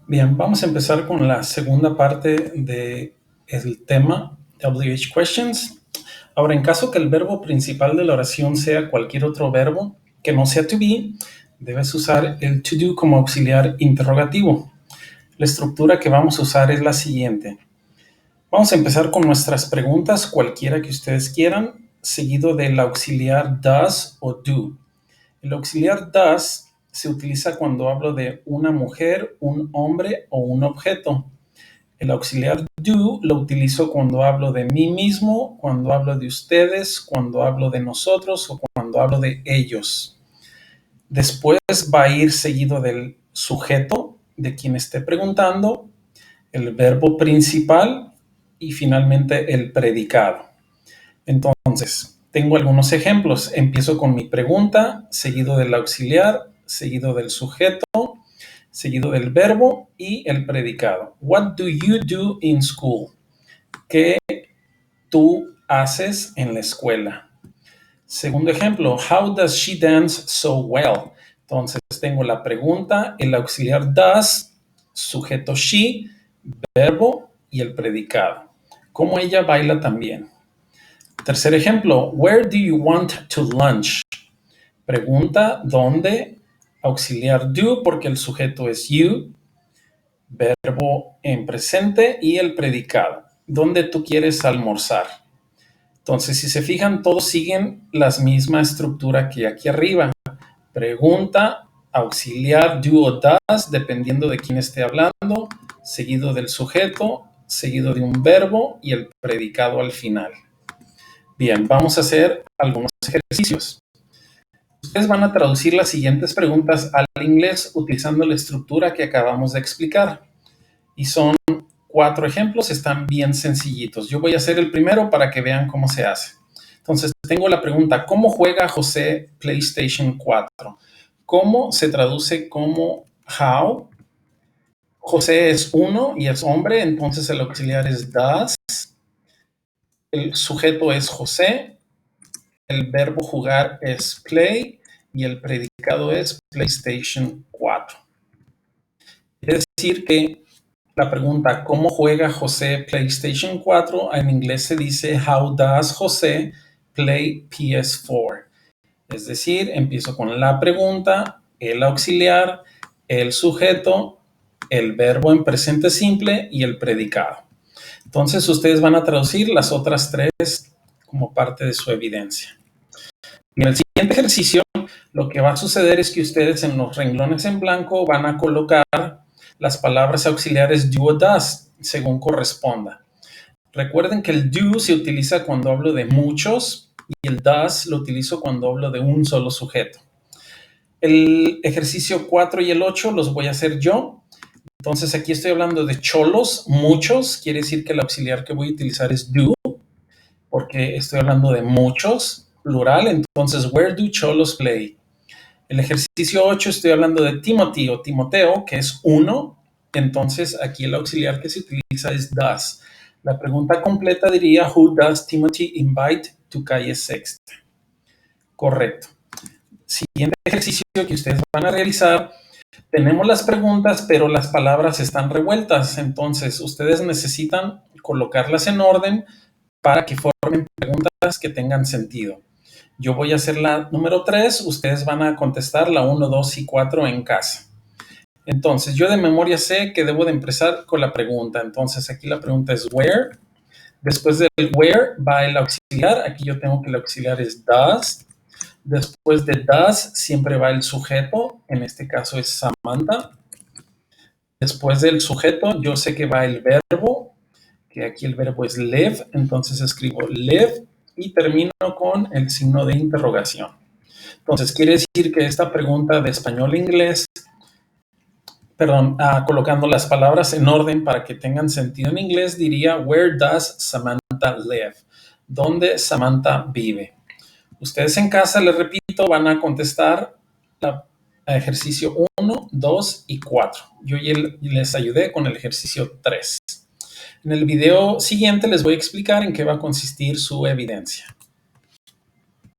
Bien, vamos a empezar con la segunda parte del tema WH Questions. Ahora, en caso que el verbo principal de la oración sea cualquier otro verbo que no sea to be, debes usar el to do como auxiliar interrogativo. La estructura que vamos a usar es la siguiente. Vamos a empezar con nuestras preguntas, cualquiera que ustedes quieran, seguido del auxiliar does o do. El auxiliar does se utiliza cuando hablo de una mujer, un hombre o un objeto. El auxiliar do lo utilizo cuando hablo de mí mismo, cuando hablo de ustedes, cuando hablo de nosotros o cuando hablo de ellos. Después va a ir seguido del sujeto de quien esté preguntando, el verbo principal y finalmente el predicado. Entonces, tengo algunos ejemplos. Empiezo con mi pregunta, seguido del auxiliar, seguido del sujeto, seguido del verbo y el predicado. What do you do in school? ¿Qué tú haces en la escuela? Segundo ejemplo, how does she dance so well? Entonces, tengo la pregunta, el auxiliar does, sujeto she, verbo y el predicado. ¿Cómo ella baila también? Tercer ejemplo, where do you want to lunch? Pregunta, ¿dónde? Auxiliar do porque el sujeto es you, verbo en presente y el predicado. ¿Dónde tú quieres almorzar? Entonces, si se fijan, todos siguen la misma estructura que aquí arriba. Pregunta, auxiliar, do o does, dependiendo de quién esté hablando, seguido del sujeto, seguido de un verbo y el predicado al final. Bien, vamos a hacer algunos ejercicios. Ustedes van a traducir las siguientes preguntas al inglés utilizando la estructura que acabamos de explicar. Y son 4 ejemplos, están bien sencillitos. Yo voy a hacer el primero para que vean cómo se hace. Entonces, tengo la pregunta, ¿cómo juega José PlayStation 4? ¿Cómo se traduce como how? José es uno y es hombre, entonces el auxiliar es does. El sujeto es José. El verbo jugar es play y el predicado es PlayStation 4. Es decir que la pregunta, ¿cómo juega José PlayStation 4? En inglés se dice, how does José play PS4? Es decir, empiezo con la pregunta, el auxiliar, el sujeto, el verbo en presente simple y el predicado. Entonces, ustedes van a traducir las otras 3 como parte de su evidencia. En el siguiente ejercicio, lo que va a suceder es que ustedes en los renglones en blanco van a colocar las palabras auxiliares do o does, según corresponda. Recuerden que el do se utiliza cuando hablo de muchos y el does lo utilizo cuando hablo de un solo sujeto. El ejercicio 4 y el 8 los voy a hacer yo. Entonces aquí estoy hablando de cholos, muchos, quiere decir que el auxiliar que voy a utilizar es do, porque estoy hablando de muchos, plural, entonces where do cholos play? El ejercicio 8 estoy hablando de Timothy o Timoteo, que es uno, entonces aquí el auxiliar que se utiliza es does. La pregunta completa diría, who does Timothy invite to calle Sexta? Correcto. Siguiente ejercicio que ustedes van a realizar, tenemos las preguntas, pero las palabras están revueltas, entonces ustedes necesitan colocarlas en orden para que formen preguntas que tengan sentido. Yo voy a hacer la número 3, ustedes van a contestar la 1, 2 y 4 en casa. Entonces, yo de memoria sé que debo de empezar con la pregunta. Entonces, aquí la pregunta es where. Después del where va el auxiliar. Aquí yo tengo que el auxiliar es does. Después de does siempre va el sujeto. En este caso es Samantha. Después del sujeto yo sé que va el verbo, que aquí el verbo es live. Entonces escribo live y termino con el signo de interrogación. Entonces, quiere decir que esta pregunta de español a inglés, colocando las palabras en orden para que tengan sentido en inglés, diría, where does Samantha live? ¿Dónde Samantha vive? Ustedes en casa, les repito, van a contestar ejercicio 1, 2 y 4. Yo les ayudé con el ejercicio 3. En el video siguiente les voy a explicar en qué va a consistir su evidencia.